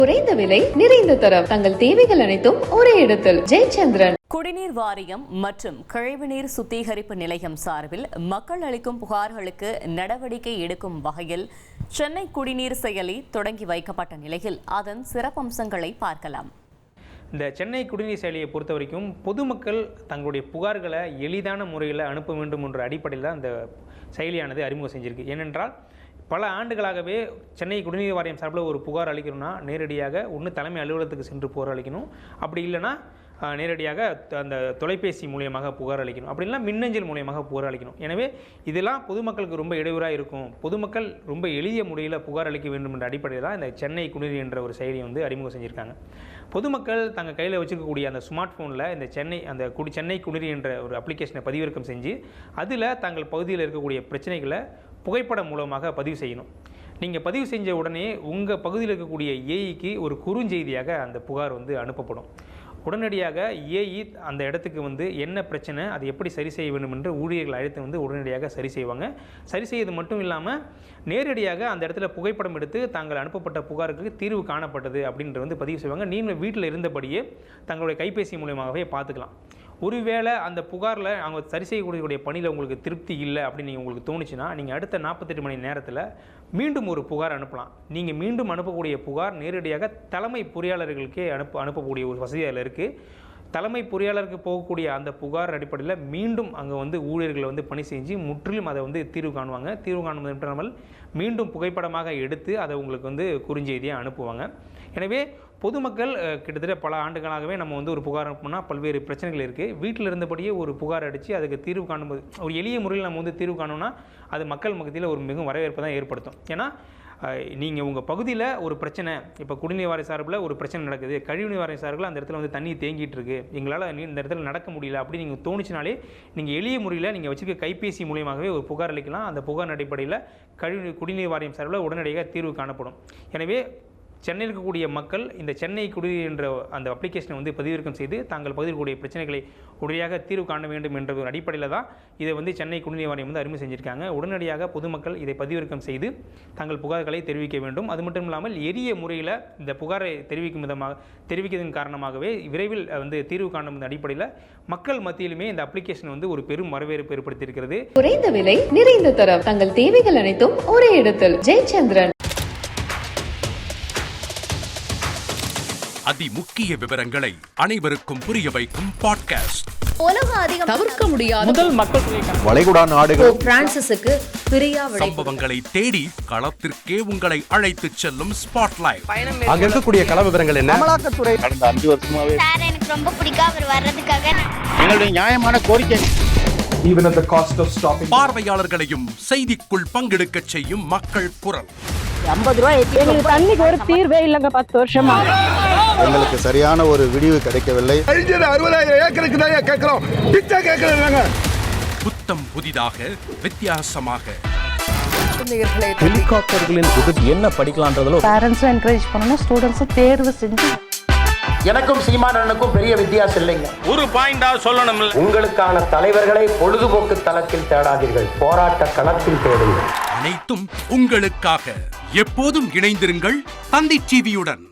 குறைந்த விலை நிறைந்த தரம் தங்கள் தேவைகள் அனைத்தும் ஒரே இடத்தில். ஜெயச்சந்திரன். குடிநீர் வாரியம் மற்றும் கழிவுநீர் சுத்திகரிப்பு நிலையம் சார்பில் மக்கள் அளிக்கும் புகார்களுக்கு நடவடிக்கை எடுக்கும் வகையில் சென்னை குடிநீர் செயலி தொடங்கி வைக்கப்பட்ட நிலையில் அதன் சிறப்பம்சங்களை பார்க்கலாம். இந்த சென்னை குடிநீர் செயலியை பொறுத்த வரைக்கும் பொதுமக்கள் தங்களுடைய புகார்களை எளிதான முறையில் அனுப்ப வேண்டும் என்ற அடிப்படையில் அந்த செயலியானது அறிமுகம் செஞ்சிருக்கு. ஏனென்றால் பல ஆண்டுகளாகவே சென்னை குடிநீர் வாரியம் சார்பில் ஒரு புகார் அளிக்கணும்னா நேரடியாக ஒன்று தலைமை அலுவலகத்துக்கு சென்று புகார் அளிக்கணும், அப்படி இல்லைனா நேரடியாக அந்த தொலைபேசி மூலியமாக புகார் அளிக்கணும், அப்படி இல்லைனா மின்னஞ்சல் மூலியமாக புகார் அளிக்கணும். எனவே இதெல்லாம் பொதுமக்களுக்கு ரொம்ப இடையூறாக இருக்கும். பொதுமக்கள் ரொம்ப எளிய முறையில் புகார் அளிக்க வேண்டும் என்ற அடிப்படையில் தான் இந்த சென்னை குடிநீர் என்ற ஒரு செயலியை அறிமுகம் செஞ்சுருக்காங்க. பொதுமக்கள் தங்கள் கையில் வச்சுருக்கக்கூடிய அந்த ஸ்மார்ட் ஃபோனில் இந்த சென்னை குடிநீர் என்ற ஒரு அப்ளிகேஷனை பதிவிறக்கம் செஞ்சு அதில் தங்கள் பகுதியில் இருக்கக்கூடிய பிரச்சனைகளை புகைப்படம் மூலமாக பதிவு செய்யணும். நீங்கள் பதிவு செஞ்ச உடனே உங்கள் பகுதியில் இருக்கக்கூடிய ஏஇக்கு ஒரு குறுஞ்செய்தியாக அந்த புகார் அனுப்பப்படும். உடனடியாக ஏஇ அந்த இடத்துக்கு என்ன பிரச்சனை, அதை எப்படி சரி செய்ய வேண்டும் என்று ஊழியர்கள் அழைத்து உடனடியாக சரி செய்வாங்க. சரி செய்வது மட்டும் இல்லாமல் நேரடியாக அந்த இடத்துல புகைப்படம் எடுத்து தாங்கள் அனுப்பப்பட்ட புகாருக்கு தீர்வு காணப்பட்டது அப்படின்ற பதிவு செய்வாங்க. நீங்கள் வீட்டில் இருந்தபடியே தங்களுடைய கைபேசி மூலமாகவே பார்த்துக்கலாம். ஒருவேளை அந்த புகாரில் அவங்க சரி செய்யக்கூடிய பணியில் உங்களுக்கு திருப்தி இல்லை அப்படின்னு உங்களுக்கு தோணுச்சுன்னா நீங்கள் அடுத்த 48 மணி நேரத்தில் மீண்டும் ஒரு புகார் அனுப்பலாம். நீங்கள் மீண்டும் அனுப்பக்கூடிய புகார் நேரடியாக தலைமை பொறியாளர்களுக்கே அனுப்பக்கூடிய ஒரு வசதி அதில் இருக்குது. தலைமை பொறியாளருக்கு போகக்கூடிய அந்த புகார் அடிப்படையில் மீண்டும் அங்கே ஊழியர்கள் பணி செஞ்சு முற்றிலும் அதை தீர்வு காணுவாங்க. தீர்வு காணுவது மட்டுமல்லாமல் மீண்டும் புகைப்படமாக எடுத்து அதை உங்களுக்கு குறுஞ்செய்தியாக அனுப்புவாங்க. எனவே பொதுமக்கள் கிட்டத்தட்ட பல ஆண்டுகளாகவே நம்ம ஒரு புகார் அனுப்பினா பல்வேறு பிரச்சனைகள் இருக்குது. வீட்டில் இருந்தபடியே ஒரு புகார் அடித்து அதுக்கு தீர்வு காணும்போது ஒரு எளிய முறையில் நம்ம தீர்வு காணோம்னா அது மக்கள் மத்தியில் ஒரு மிகவும் வரவேற்பை தான் ஏற்படுத்தும். ஏன்னா நீங்கள் உங்கள் பகுதியில் ஒரு பிரச்சனை, இப்போ குடிநீர் வாரிய சார்பில் ஒரு பிரச்சனை நடக்குது, கழிவுநீர் வாரிய சார்பில் அந்த இடத்துல தண்ணி தேங்கிட்டு இருக்கு, எங்களால் இந்த இடத்துல நடக்க முடியல அப்படி நீங்கள் தோணுச்சினாலே நீங்கள் எளிய முறையில் நீங்கள் வச்சுருக்க கைபேசி மூலியமாகவே ஒரு புகார் அளிக்கலாம். அந்த புகார் அடிப்படையில் குடிநீர் வாரியம் சார்பில் உடனடியாக தீர்வு காணப்படும். எனவே சென்னையில் இருக்கக்கூடிய மக்கள் இந்த சென்னை குடிநீர் என்ற அந்த அப்ளிகேஷனை பதிவிறக்கம் செய்து தாங்கள் பகுதியில் கூடிய பிரச்சனைகளை உடனடியாக தீர்வு காண வேண்டும் என்ற ஒரு அடிப்படையில் தான் இதை சென்னை குடிநீர் வாரியம் அறிமுகம் செஞ்சுருக்காங்க. உடனடியாக பொதுமக்கள் இதை பதிவிறக்கம் செய்து தங்கள் புகார்களை தெரிவிக்க வேண்டும். அது மட்டும் இல்லாமல் எளிய முறையில் இந்த புகாரை தெரிவிக்கிறதன் காரணமாகவே விரைவில் தீர்வு காணும் அடிப்படையில் மக்கள் மத்தியிலுமே இந்த அப்ளிகேஷன் ஒரு பெரும் வரவேற்பு ஏற்படுத்தியிருக்கிறது. குறைந்த விலை நிறைந்த தரம் தங்கள் தேவைகள் அனைத்தும் ஒரே இடத்தில். ஜெயச்சந்திரன். அதிமுக்கிய விவரங்களை அனைவருக்கும் புரிய வைக்கும் பாட்காஸ்ட். தவிர்க்க முடியாத முதல் மக்கள் வளைகுடா நாடுகள் பிரான்சிஸுக்கு பிரியா சம்பவங்களை தேடி களத்திற்கே உங்களை அழைத்து செல்லும் ஸ்பாட்லைட். அங்க இருக்கக்கூடிய கள விவரங்கள் என்ன? அமலாக்கத்துறை கடந்த 5 வருஷமாவே சார் எனக்கு ரொம்ப பிடிக்கும் அவர் வர்றதுக்காக எங்களுடைய நியாயமான கோரிக்கை. Even at the cost of stopping. பார்வையாளர்களையும் செய்திக்குள் பங்கெடுக்க செய்யும் மக்கள் குரல். 50 ரூபாய் எங்களுக்கு தண்ணிக்கு ஒரு தீர்வே இல்லங்க 10 வருஷமா. எங்களுக்கு சரியான ஒரு விடிவு கிடைக்கவில்லை. 60,000 ஏக்கருக்கு தான் கேக்குறோம், பிச்சை கேக்குறாங்க. புத்தம் புதிதாக வித்தியாசமாக ஹெலிகாப்டர்களின் உதவி என்ன படிக்கலாம்ன்றதுல பேரண்ட்ஸும் என்கரேஜ் பண்ணணும், ஸ்டூடெண்ட்ஸும் தேர்வு செஞ்சு. எனக்கும் சீமானனுக்கும் பெரிய வித்தியாசம் இல்லைங்க. ஒரு பாயிண்டா சொல்லணும், உங்களுக்கான தலைவர்களை பொழுதுபோக்கு தளத்தில் தேடாதீர்கள், போராட்ட களத்தில் தேடுங்கள். அனைத்தும் உங்களுக்காக. எப்போதும் இணைந்திருங்கள் தந்தி டிவியுடன்.